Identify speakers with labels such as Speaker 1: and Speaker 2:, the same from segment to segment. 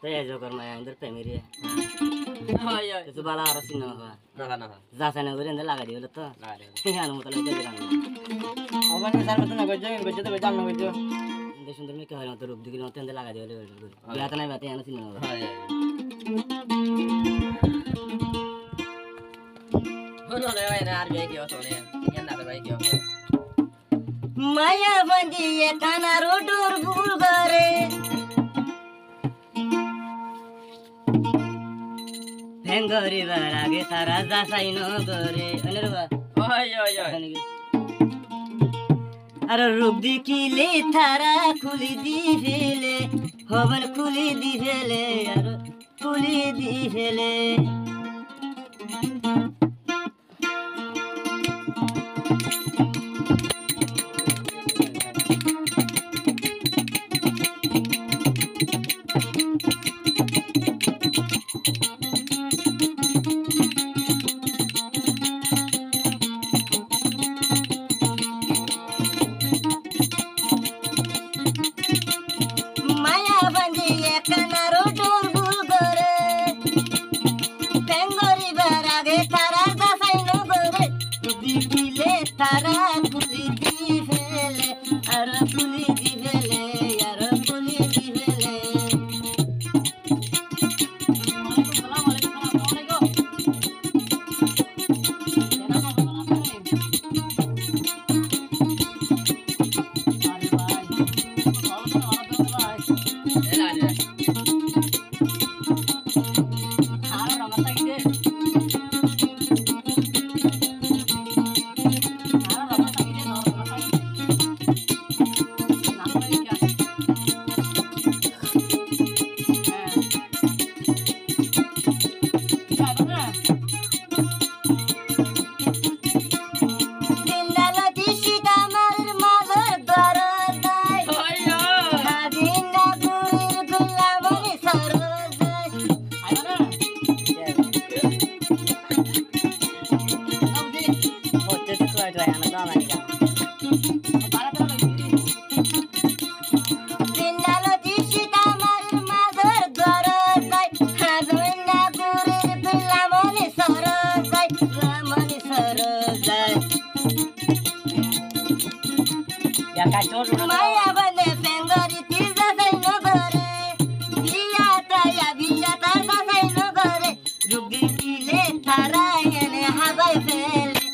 Speaker 1: তো এই জগর মায়া ইন্দর প্রেমেরি
Speaker 2: হয় হয়
Speaker 1: তো বালা আর সিন না
Speaker 2: না
Speaker 1: যা সাইনা করে ইন্দর লাগা দিও তো আর মত লাগে দিলাম
Speaker 2: আমার স্যার মত না গজে গজে তো জান না গজে
Speaker 1: সুন্দর মেয়ে হয় না তো রূপ দিকে মত ইন্দর লাগা দিও বিয়াতে নাই বাতে আনা সিন না
Speaker 2: হয় হলো রে ভাই না আর বে কি হতো রে কেন না ভাই কি হতো
Speaker 1: মায়া বন্দিয়ে কানা রোডুর ভুল করে ভেঙ্গরি বার আগে তারা যাচাই ন করে
Speaker 2: হয় হয় হয়
Speaker 1: আর রূপ দিকিলে তারা খুলি দি ফেলে হবন খুলি দি ফেলে আর খুলি দি ফেলে তারা খুলি দি ফেলে আর খুলি দি ফেলে আর খুলি দি ফেলে মায়া বলে বেঙ্গরি তিজা সাই নগরে বিয়া তায়া বিয়া তাজা সাই নগরে রুগি কিলে তারা এনে হাবাই ফেলে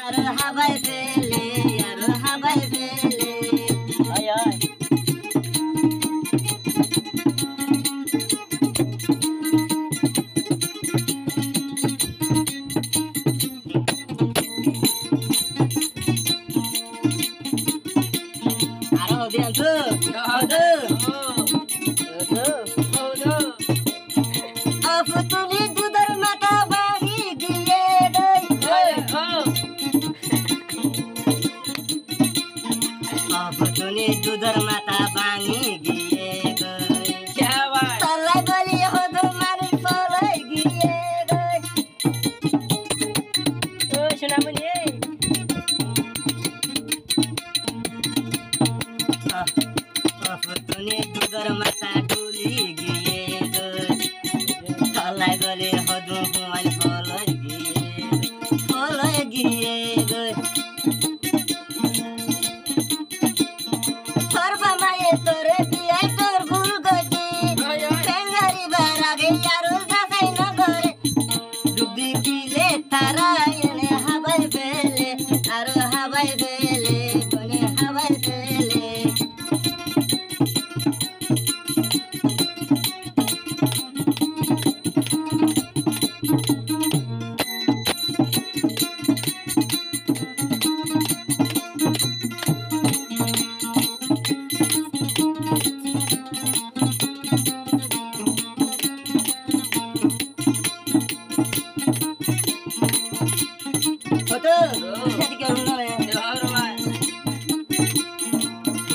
Speaker 1: আর হাবাই ফেলে আর হাবাই ফেলে আয় আয় Afutuli dudar mata bahi giye dai. Afutuli dudar mata bahi giye dai.
Speaker 2: क्या बात
Speaker 1: Salai bali hodo mari salai giye dai.
Speaker 2: ओ सुना मुझे
Speaker 1: Afutuli dudar mata duli giye dai. Salai bali hodo mari salai giye dai. Torba maye tore biyai tor bul godi. Bengari barage yaro zasai nagore. Dubdi kile tara yene habai bele. Aro habai bele. Kone habai bele. Foto. Jadi karuna ya.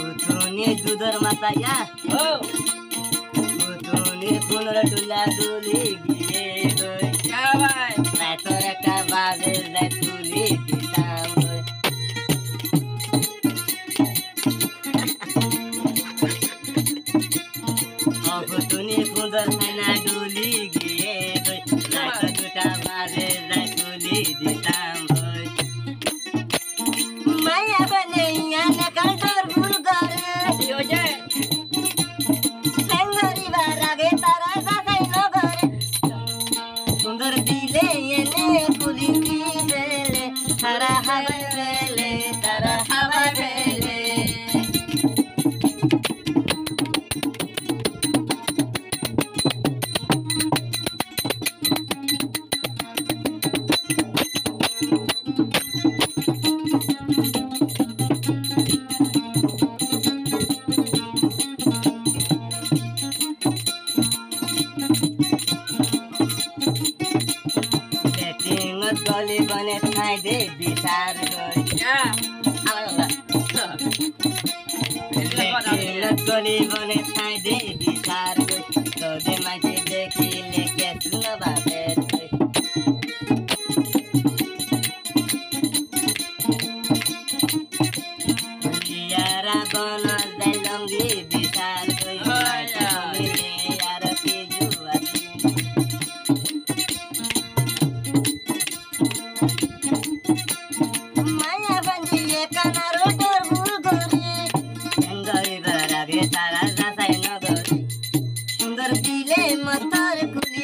Speaker 1: Fotonya dudar mata ya. Fotonya kunara dula duli giye doi.
Speaker 2: क्या बात
Speaker 1: Ratora ka baze zai tuli ditam doi. পুতুনি সুন্দর খানা ডুলি গিয়ে গই রাত দুটা বাজে যাই তুলি দিতাম হই মায়া বনে ইয়ানা কালটোর ভুল করে সেঙ্গরি বারাগে তারা যাই নগরে সুন্দর দিলে এনে কুলি কি বেলে তারা হাওয়ায় বেলে তারা হাওয়ায় বেলে गली बने ठाई दे बिचार गली बने ठाई दे बिचार तो दे माइके देखिले के सुन बाबे यारा बन लंगी बिचार यार की जुआती माया बंदिए कनारो डोर बुलगोरी सेंगरी बरागे तारा जासाई नगरी सुंदर दिले मथर कुली